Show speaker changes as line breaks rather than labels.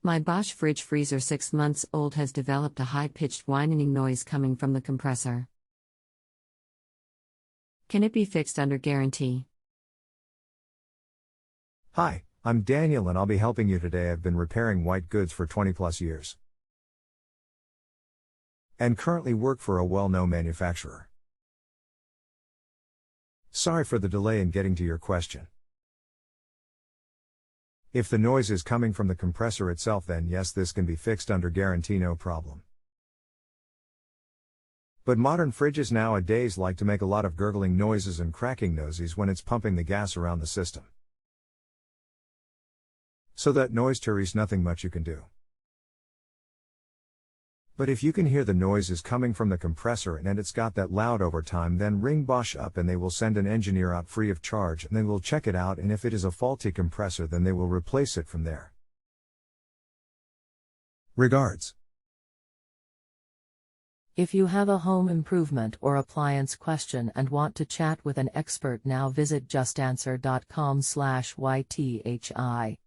My Bosch fridge freezer 6 months old has developed a high-pitched whining noise coming from the compressor. Can it be fixed under guarantee?
Hi, I'm Daniel and I'll be helping you today. I've been repairing white goods for 20 plus years and currently work for a well-known manufacturer. Sorry for the delay in getting to your question. If the noise is coming from the compressor itself, then yes, this can be fixed under guarantee, no problem. But modern fridges nowadays like to make a lot of gurgling noises and cracking nosies when it's pumping the gas around the system. So that noise, there's nothing much you can do. But if you can hear the noise is coming from the compressor and it's got that loud over time, then ring Bosch up and they will send an engineer out free of charge and they will check it out, and if it is a faulty compressor then they will replace it from there. Regards.
If you have a home improvement or appliance question and want to chat with an expert, now visit JustAnswer.com/YTHI.